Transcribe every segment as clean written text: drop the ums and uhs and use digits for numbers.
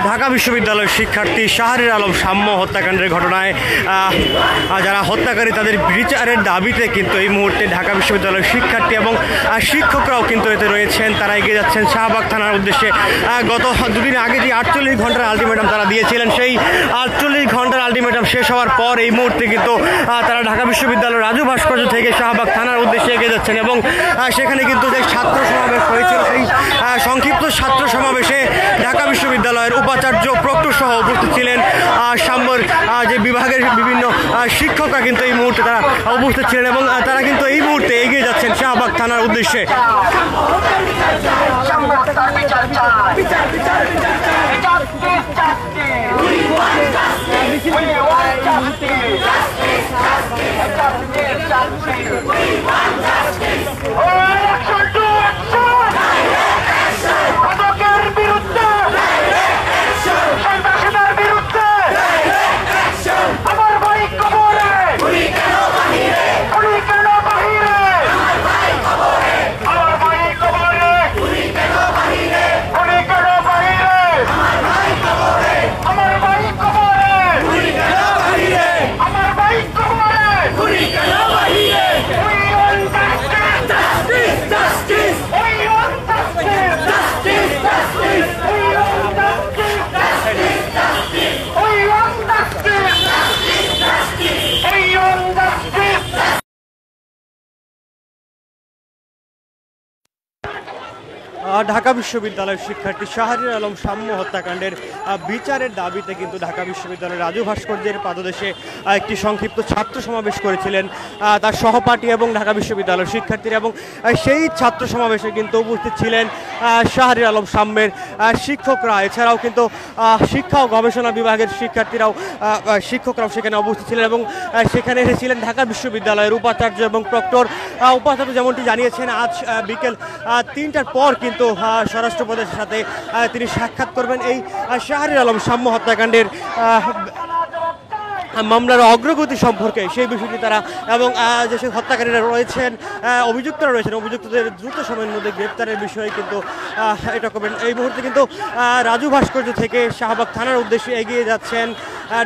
ঢাকা বিশ্ববিদ্যালয়ের শিক্ষার্থী শাহরিয়ার আলম সাম্য হত্যাকাণ্ডের ঘটনায় যারা হত্যাকারী তাদের বিচারের দাবিতে কিন্তু এই মুহূর্তে ঢাকা বিশ্ববিদ্যালয়ের শিক্ষার্থী এবং শিক্ষকরাও কিন্তু এতে রয়েছেন। তারা এগিয়ে যাচ্ছেন শাহবাগ থানার উদ্দেশ্যে। গত দুদিন আগে যে 48 ঘন্টার আলটিমেটাম তারা দিয়েছিলেন, সেই 48 ঘন্টার আলটিমেটাম শেষ হওয়ার পর এই মুহূর্তে কিন্তু তারা ঢাকা বিশ্ববিদ্যালয়ের রাজু ভাস্কর্য থেকে শাহবাগ থানার উদ্দেশ্যে এগিয়ে যাচ্ছেন এবং সেখানে কিন্তু যে ছাত্র সমাবেশ হয়েছিল সেই সংক্ষিপ্ত ছাত্র সমাবেশে ঢাকা বিশ্ববিদ্যালয়ের উপাচার্য প্রক্টর সহ উপস্থিত ছিলেন। সাম্যর যে বিভাগের বিভিন্ন শিক্ষকরা কিন্তু এই মুহূর্তে তারা উপস্থিত ছিলেন এবং তারা কিন্তু এই মুহূর্তে এগিয়ে যাচ্ছেন শাহবাগ থানার উদ্দেশ্যে। ঢাকা বিশ্ববিদ্যালয়ের শিক্ষার্থী শাহরিয়ার আলম সাম্য হত্যাকাণ্ডের বিচারের দাবিতে কিন্তু ঢাকা বিশ্ববিদ্যালয়ের রাজু ভাস্কর্যের পাদদেশে একটি সংক্ষিপ্ত ছাত্র সমাবেশ করেছিলেন তার সহপাঠী এবং ঢাকা বিশ্ববিদ্যালয়ের শিক্ষার্থীরা। এবং সেই ছাত্র সমাবেশে কিন্তু উপস্থিত ছিলেন শাহরিয়ার আলম সাম্যের শিক্ষকরা, এছাড়াও কিন্তু শিক্ষা ও গবেষণা বিভাগের শিক্ষকরাও সেখানে উপস্থিত ছিলেন এবং সেখানে এসেছিলেন ঢাকা বিশ্ববিদ্যালয়ের উপাচার্য এবং প্রক্টর। উপাচার্য যেমনটি জানিয়েছেন, আজ বিকেল 3টার পর কিন্তু স্বরাষ্ট্র উপদেষ্টার সাথে তিনি সাক্ষাৎ করবেন এই শাহরিয়ার আলম সাম্য হত্যাকাণ্ডের মামলার অগ্রগতি সম্পর্কে, সেই বিষয়টি তারা এবং যেসব হত্যাকারীরা রয়েছেন, অভিযুক্তরা রয়েছেন, অভিযুক্তদের দ্রুত সময়ের মধ্যে গ্রেপ্তারের বিষয়ে কিন্তু এটা করবেন। এই মুহূর্তে কিন্তু রাজু ভাস্কর্য থেকে শাহবাগ থানার উদ্দেশ্যে এগিয়ে যাচ্ছেন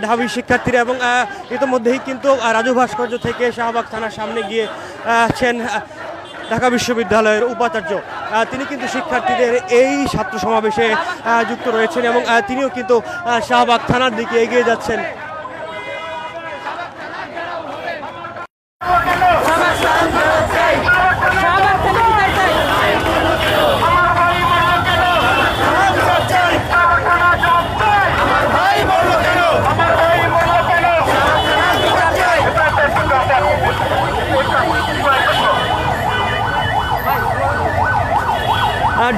ঢাবি শিক্ষার্থীরা এবং ইতিমধ্যেই কিন্তু রাজু ভাস্কর্য থেকে শাহবাগ থানার সামনে গিয়েছেন ঢাকা বিশ্ববিদ্যালয়ের উপাচার্য। তিনি কিন্তু শিক্ষার্থীদের এই ছাত্র সমাবেশে যুক্ত রয়েছেন এবং তিনিও কিন্তু শাহবাগ থানার দিকে এগিয়ে যাচ্ছেন।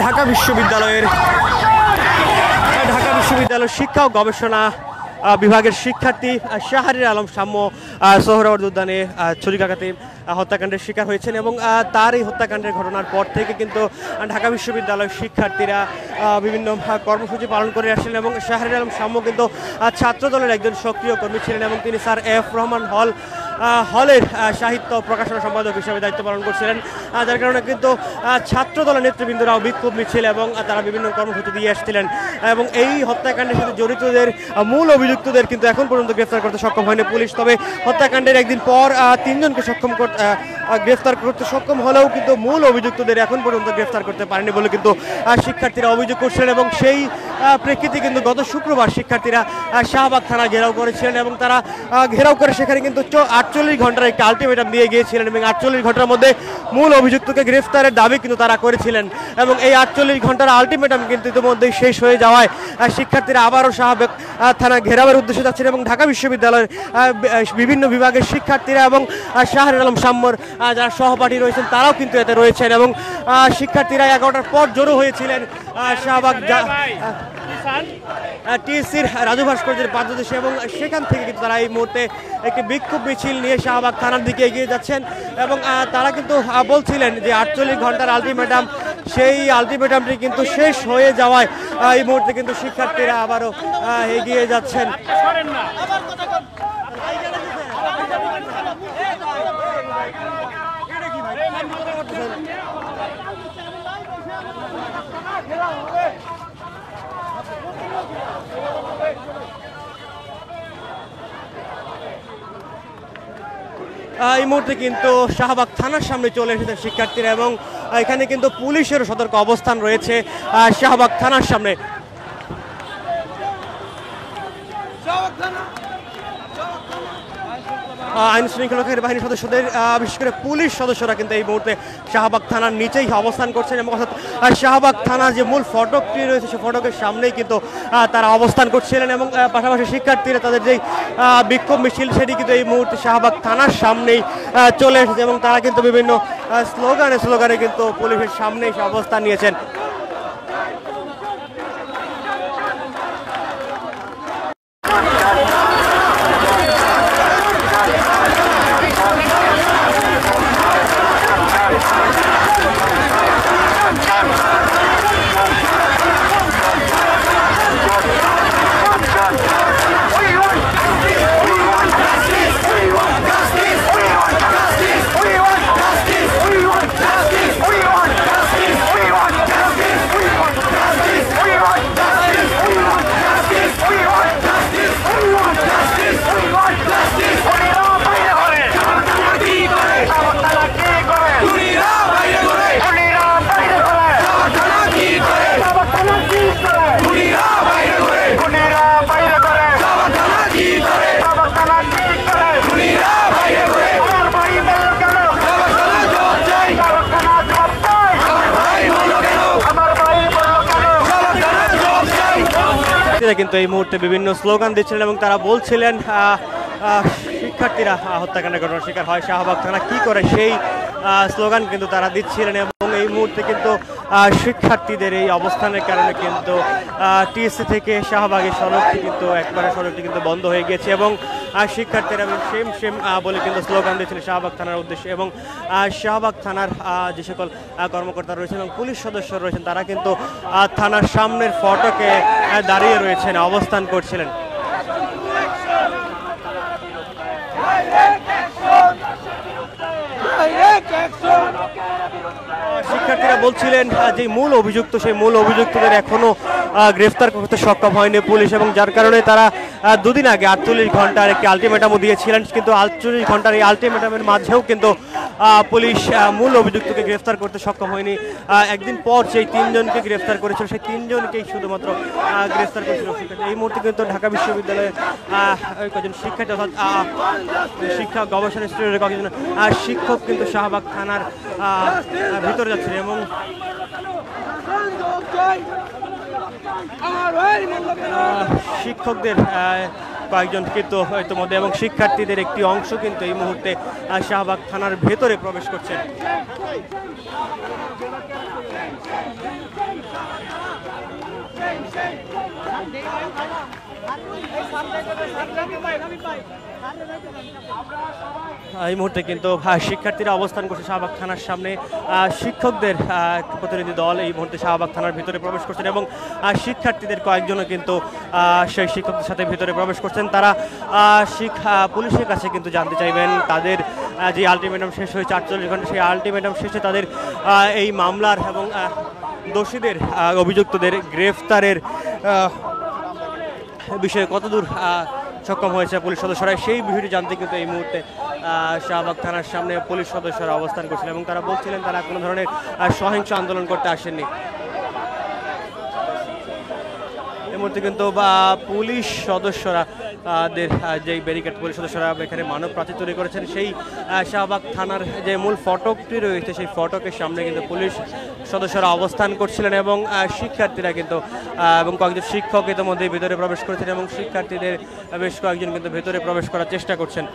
ঢাকা বিশ্ববিদ্যালয়ের শিক্ষা ও গবেষণা বিভাগের শিক্ষার্থী শাহরিয়ার আলম সাম্য সোহরাওয়ার্দী উদ্যানে ছুরিকাঘাতে হত্যাকাণ্ডের শিকার হয়েছেন এবং তার এই হত্যাকাণ্ডের ঘটনার পর থেকে কিন্তু ঢাকা বিশ্ববিদ্যালয়ের শিক্ষার্থীরা বিভিন্ন কর্মসূচি পালন করে আসছিলেন এবং শাহরিয়ার আলম সাম্য কিন্তু ছাত্রদলের একজন সক্রিয় কর্মী ছিলেন এবং তিনি স্যার এফ রহমান হলের সাহিত্য প্রকাশনা সম্পাদক হিসেবে দায়িত্ব পালন করছিলেন, যার কারণে কিন্তু ছাত্রদলের নেতৃবৃন্দরাও বিক্ষোভ মিছিল এবং তারা বিভিন্ন কর্মসূচি দিয়ে আসছিলেন এবং এই হত্যাকাণ্ডের সাথে জড়িতদের মূল অভিযুক্তদের কিন্তু এখন পর্যন্ত গ্রেফতার করতে সক্ষম হয়নি পুলিশ। তবে হত্যাকাণ্ডের একদিন পর 3 জনকে গ্রেফতার করতে সক্ষম হলেও কিন্তু মূল অভিযুক্তদের এখন পর্যন্ত গ্রেফতার করতে পারেনি বলে কিন্তু শিক্ষার্থীরা অভিযোগ করছিলেন এবং সেই প্রেক্ষিতে কিন্তু গত শুক্রবার শিক্ষার্থীরা শাহবাগ থানা ঘেরাও করেছিলেন এবং তারা ঘেরাও করে সেখানে কিন্তু 48 ঘন্টার একটি আলটিমেটাম দিয়ে গিয়েছিলেন এবং 48 ঘন্টার মধ্যে মূল অভিযুক্তকে গ্রেফতারের দাবি কিন্তু তারা করেছিলেন এবং এই 48 ঘন্টার আলটিমেটাম কিন্তু ইতিমধ্যেই শেষ হয়ে যাওয়ায় শিক্ষার্থীরা আবারও শাহবাগ থানা ঘেরাওয়ের উদ্দেশ্যে যাচ্ছেন এবং ঢাকা বিশ্ববিদ্যালয়ের বিভিন্ন বিভাগের শিক্ষার্থীরা এবং শাহরিয়ার আলম সাম্যর যারা সহপাঠী রয়েছেন তারাও কিন্তু এতে রয়েছেন এবং শিক্ষার্থীরা 11টার পর জড়ো হয়েছিলেন শাহবাগ টিএসসির রাজু ভাস্কর্যের পাদদেশে এবং সেখান থেকে কিন্তু তারা এই মুহূর্তে একটি বিক্ষোভ মিছিল নিয়ে শাহবাগ থানার দিকে এগিয়ে যাচ্ছেন এবং তারা কিন্তু বলছিলেন যে 48 ঘন্টার আলটিমেটাম, সেই আলটিমেটামটি কিন্তু শেষ হয়ে যাওয়ায় এই মুহূর্তে কিন্তু শিক্ষার্থীরা আবারও এগিয়ে যাচ্ছেন। এই মুহূর্তে কিন্তু শাহবাগ থানার সামনে চলে এসেছে শিক্ষার্থীরা এবং এখানে কিন্তু পুলিশের সতর্ক অবস্থান রয়েছে শাহবাগ থানার সামনে। আইন শৃঙ্খলা বাহিনীর সদস্যদের বিশেষ করে পুলিশ সদস্যরা কিন্তু এই মুহূর্তে শাহবাগ থানার নিচেই অবস্থান করছেন এবং শাহবাগ থানার যে মূল ফটকটি রয়েছে সেই ফটকের সামনেই কিন্তু তারা অবস্থান করছিলেন এবং পাশাপাশি শিক্ষার্থীরা তাদের যেই বিক্ষোভ মিছিল সেটি কিন্তু এই মুহূর্তে শাহবাগ থানার সামনেই চলে এসেছে এবং তারা কিন্তু বিভিন্ন স্লোগানে কিন্তু পুলিশের সামনে এসে অবস্থান নিয়েছেন। কিন্তু এই মুহূর্তে বিভিন্ন স্লোগান দিচ্ছিলেন এবং তারা বলছিলেন শিক্ষার্থীরা হত্যাকাণ্ডের ঘটনার শিকার হয় শাহবাগ থানা কি করে সেই স্লোগান কিন্তু তারা দিচ্ছিলেন এবং এই মুহূর্তে কিন্তু শিক্ষার্থীদের এই অবস্থানের কারণে কিন্তু টিএসসি থেকে শাহবাগের সড়কটি কিন্তু বন্ধ হয়ে গিয়েছে এবং শিক্ষার্থীরা সেম বলে কিন্তু স্লোগান দিচ্ছিলেন শাহবাগ থানার উদ্দেশ্যে এবং শাহবাগ থানার যে সকল কর্মকর্তা রয়েছেন এবং পুলিশ সদস্য রয়েছেন তারা কিন্তু থানার সামনের ফটকে দাঁড়িয়ে রয়েছেন, অবস্থান করছিলেন। শিক্ষার্থীরা বলছিলেন যে মূল অভিযুক্ত সেই মূল অভিযুক্তদের এখনো গ্রেফতার করতে সক্ষম হয়নি পুলিশ এবং যার কারণে তারা দুদিন আগে 48 ঘন্টার একটি আলটিমেটামও দিয়েছিলেন, কিন্তু 48 ঘন্টার এই আলটিমেটামের মাঝেও কিন্তু পুলিশ মূল অভিযুক্তকে গ্রেফতার করতে সক্ষম হয়নি। একদিন পর সেই 3 জনকে গ্রেফতার করেছিল, সেই 3 জনকেই শুধুমাত্র গ্রেফতার করেছিল শিক্ষার্থী। এই মুহূর্তে কিন্তু ঢাকা বিশ্ববিদ্যালয়ের কয়েকজন শিক্ষার্থী অর্থাৎ শিক্ষা গবেষণা ইনস্টিটিউটের কয়েকজন শিক্ষক কিন্তু শাহবাগ থানার ভিতরে যাচ্ছেন এবং শিক্ষকদের কয়েকজন কিন্তু ইতিমধ্যে এবং শিক্ষার্থীদের একটি অংশ কিন্তু এই মুহূর্তে শাহবাগ থানার ভেতরে প্রবেশ করছেন। এই মুহূর্তে কিন্তু শিক্ষার্থীরা অবস্থান করছে শাহবাগ থানার সামনে। শিক্ষকদের প্রতিনিধি দল এই মুহূর্তে শাহবাগ থানার ভিতরে প্রবেশ করছেন এবং শিক্ষার্থীদের কয়েকজনও কিন্তু সেই শিক্ষকদের সাথে ভিতরে প্রবেশ করছেন। তারা পুলিশের কাছে কিন্তু জানতে চাইবেন তাদের যে আলটিমেটাম শেষ হয়েছে 48 ঘন্টা, সেই আলটিমেটাম শেষে তাদের এই মামলার এবং দোষীদের অভিযুক্তদের গ্রেফতারের বিষয়ে কতদূর সক্ষম হয়েছে পুলিশ সদস্যরা, সেই বিষয়টি জানতে কিন্তু এই মুহূর্তে শাহবাগ থানার সামনে পুলিশ সদস্যরা অবস্থান করছিলেন এবং তারা বলছিলেন তারা কোনো ধরনের সহিংস আন্দোলন করতে আসেননি। এই মুহূর্তে কিন্তু পুলিশ সদস্যরা যে ব্যারিকেড পুলিশ সদস্যরা এখানে মানব প্রাচীর তৈরি করেছেন, সেই শাহবাগ থানার যে মূল ফটকটি রয়েছে সেই ফটকের সামনে কিন্তু পুলিশ সদস্যরা অবস্থান করছিলেন এবং শিক্ষার্থীরা কিন্তু এবং কয়েকজন শিক্ষক ইতিমধ্যে ভিতরে প্রবেশ করেছেন এবং শিক্ষার্থীদের বেশ কয়েকজন কিন্তু ভেতরে প্রবেশ করার চেষ্টা করছেন।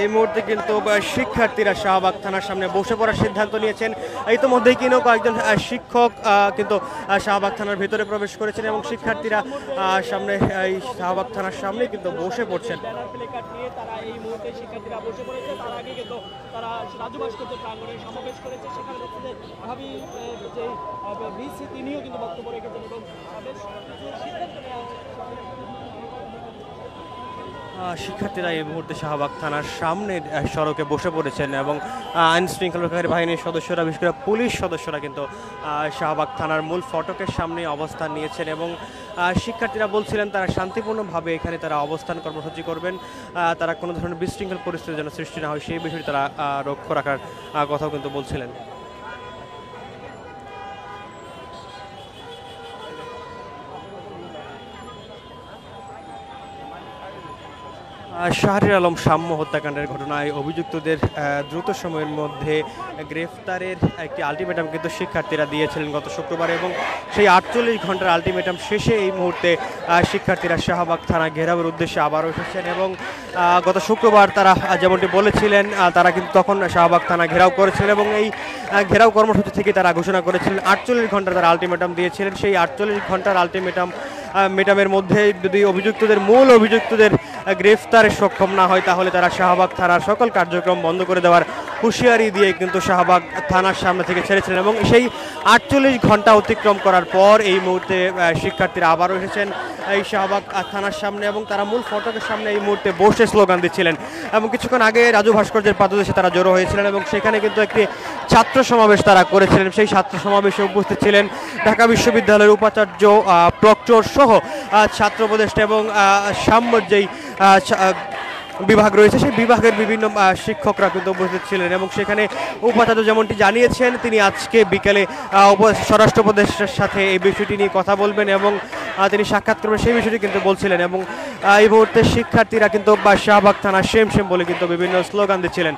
এই মুহূর্তে কিন্তু শিক্ষার্থীরা শাহবাগ থানার সামনে বসে পড়ার সিদ্ধান্ত নিয়েছেন। ইতিমধ্যেই কিন্তু কয়েকজন শিক্ষক কিন্তু শাহবাগ থানার ভিতরে প্রবেশ করেছেন এবং শিক্ষার্থীরা সামনে এই শাহবাগ থানার সামনে কিন্তু বসে পড়ছেন। তারা এই মুহূর্তে শিক্ষার্থীরা বসে পড়েছে। তার আগে কিন্তু তারা রাজু ভাস্কর্য প্রাঙ্গণে সমাবেশ করেছে। সেখানে ভাবি যে ভিসি তিনিও কিন্তু বক্তব্য রেখেছেন এবং বেশ সিদ্ধান্ত নেওয়া শিক্ষার্থীরা এই মুহূর্তে শাহবাগ থানার সামনে সড়কে বসে পড়েছেন এবং আইন শৃঙ্খলা রক্ষাকারী বাহিনীর সদস্যরা, বিশেষ করে পুলিশ সদস্যরা কিন্তু শাহবাগ থানার মূল ফটকের সামনে অবস্থান নিয়েছেন এবং শিক্ষার্থীরা বলছিলেন তারা শান্তিপূর্ণভাবে এখানে তারা অবস্থান কর্মসূচি করবেন। তারা কোনো ধরনের বিশৃঙ্খল পরিস্থিতি যেন সৃষ্টি না হয় সেই বিষয়টি তারা লক্ষ্য রাখার কথাও কিন্তু বলছিলেন। শাহরিয়ার আলম সাম্য হত্যাকাণ্ডের ঘটনায় অভিযুক্তদের দ্রুত সময়ের মধ্যে গ্রেফতারের একটি আলটিমেটাম কিন্তু শিক্ষার্থীরা দিয়েছিলেন গত শুক্রবার এবং সেই 48 ঘন্টার আলটিমেটাম শেষে এই মুহূর্তে শিক্ষার্থীরা শাহবাগ থানা ঘেরাওয়ের উদ্দেশ্যে আবারও এসেছেন এবং গত শুক্রবার তারা যেমনটি বলেছিলেন তারা কিন্তু তখন শাহবাগ থানা ঘেরাও করেছিলেন এবং এই ঘেরাও কর্মসূচি থেকে তারা ঘোষণা করেছিলেন 48 ঘন্টার তারা আলটিমেটাম দিয়েছিলেন। সেই 48 ঘন্টার আলটিমেটামের মধ্যে যদি মূল অভিযুক্তদের গ্রেফতারে সক্ষম না হয় তাহলে তারা শাহবাগ থানার সকল কার্যক্রম বন্ধ করে দেওয়ার হুঁশিয়ারি দিয়ে কিন্তু শাহবাগ থানার সামনে থেকে ছেড়েছিলেন এবং সেই 48 ঘন্টা অতিক্রম করার পর এই মুহূর্তে শিক্ষার্থীরা আবারও এসেছেন এই শাহবাগ থানার সামনে এবং তারা মূল ফটকের সামনে এই মুহূর্তে বসে স্লোগান দিচ্ছিলেন এবং কিছুক্ষণ আগে রাজু ভাস্কর্যের পাদদেশে তারা জড়ো হয়েছিলেন এবং সেখানে কিন্তু একটি ছাত্র সমাবেশ তারা করেছিলেন। সেই ছাত্র সমাবেশে উপস্থিত ছিলেন ঢাকা বিশ্ববিদ্যালয়ের উপাচার্য, প্রক্টর সহ ছাত্র উপদেষ্টা এবং সাম্যর যেই বিভাগ রয়েছে সেই বিভাগের বিভিন্ন শিক্ষকরা কিন্তু উপস্থিত ছিলেন এবং সেখানে উপাচার্য যেমনটি জানিয়েছেন তিনি আজকে বিকেলে স্বরাষ্ট্র উপদেষ্টার সাথে এই বিষয়টি নিয়ে কথা বলবেন এবং তিনি সাক্ষাৎ করবেন সেই বিষয়টি কিন্তু বলছিলেন এবং এই মুহূর্তে শিক্ষার্থীরা কিন্তু শাহবাগ থানা সেম বলে কিন্তু বিভিন্ন স্লোগান দিচ্ছিলেন।